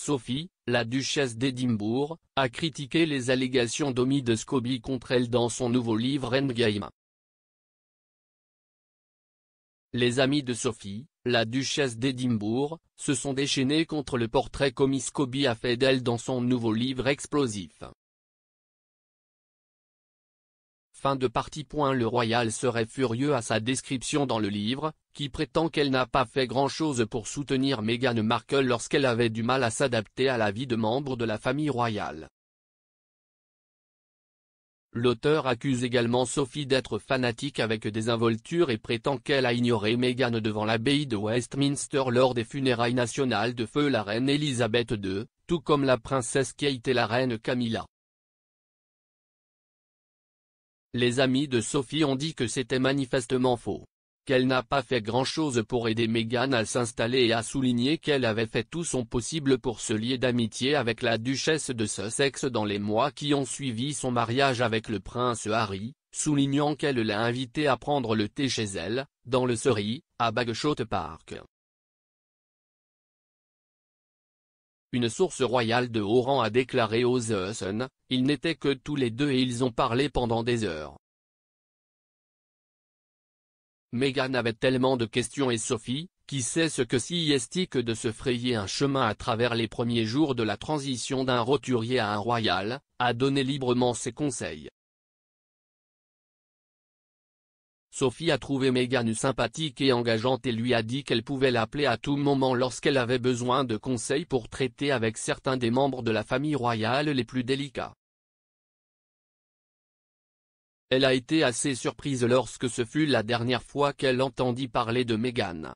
Sophie, la duchesse d'Édimbourg, a critiqué les allégations d'Omid Scobie contre elle dans son nouveau livre Endgame. Les amis de Sophie, la duchesse d'Édimbourg, se sont déchaînés contre le portrait qu'Omid Scobie a fait d'elle dans son nouveau livre explosif. Fin de partie. Le royal serait furieux à sa description dans le livre, qui prétend qu'elle n'a pas fait grand-chose pour soutenir Meghan Markle lorsqu'elle avait du mal à s'adapter à la vie de membre de la famille royale. L'auteur accuse également Sophie d'être fanatique avec désinvolture et prétend qu'elle a ignoré Meghan devant l'abbaye de Westminster lors des funérailles nationales de feu la reine Elisabeth II, tout comme la princesse Kate et la reine Camilla. Les amis de Sophie ont dit que c'était manifestement faux, qu'elle n'a pas fait grand-chose pour aider Meghan à s'installer et a souligné qu'elle avait fait tout son possible pour se lier d'amitié avec la duchesse de Sussex dans les mois qui ont suivi son mariage avec le prince Harry, soulignant qu'elle l'a invité à prendre le thé chez elle, dans le Surrey, à Bagshot Park. Une source royale de haut rang a déclaré au The Sun, « Ils n'étaient que tous les deux et ils ont parlé pendant des heures. » Meghan avait tellement de questions et Sophie, qui sait ce que c'est que de se frayer un chemin à travers les premiers jours de la transition d'un roturier à un royal, a donné librement ses conseils. Sophie a trouvé Meghan sympathique et engageante et lui a dit qu'elle pouvait l'appeler à tout moment lorsqu'elle avait besoin de conseils pour traiter avec certains des membres de la famille royale les plus délicats. Elle a été assez surprise lorsque ce fut la dernière fois qu'elle entendit parler de Meghan.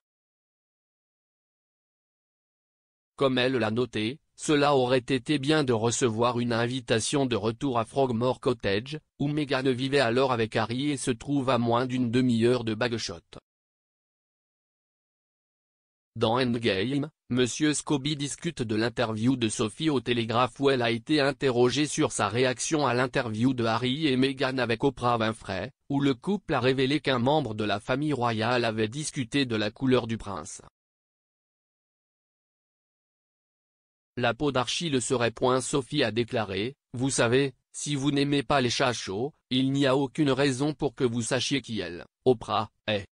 Comme elle l'a noté, cela aurait été bien de recevoir une invitation de retour à Frogmore Cottage, où Meghan vivait alors avec Harry et se trouve à moins d'une demi-heure de Bagshot. Dans Endgame, M. Scobie discute de l'interview de Sophie au Télégraphe où elle a été interrogée sur sa réaction à l'interview de Harry et Meghan avec Oprah Winfrey, où le couple a révélé qu'un membre de la famille royale avait discuté de la couleur du prince. La peau d'Archie le serait. Sophie a déclaré, « Vous savez, si vous n'aimez pas les chats chauds, il n'y a aucune raison pour que vous sachiez qui elle, Oprah, est.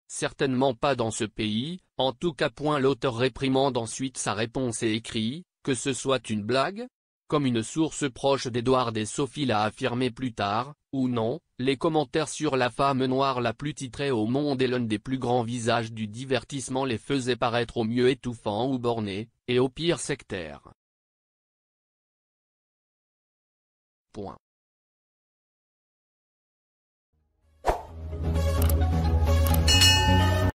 Certainement pas dans ce pays, en tout cas. » L'auteur réprimande ensuite sa réponse et écrit, « Que ce soit une blague ?» Comme une source proche d'Edward et Sophie l'a affirmé plus tard, ou non, les commentaires sur la femme noire la plus titrée au monde et l'un des plus grands visages du divertissement les faisaient paraître au mieux étouffants ou bornés, et au pire sectaires.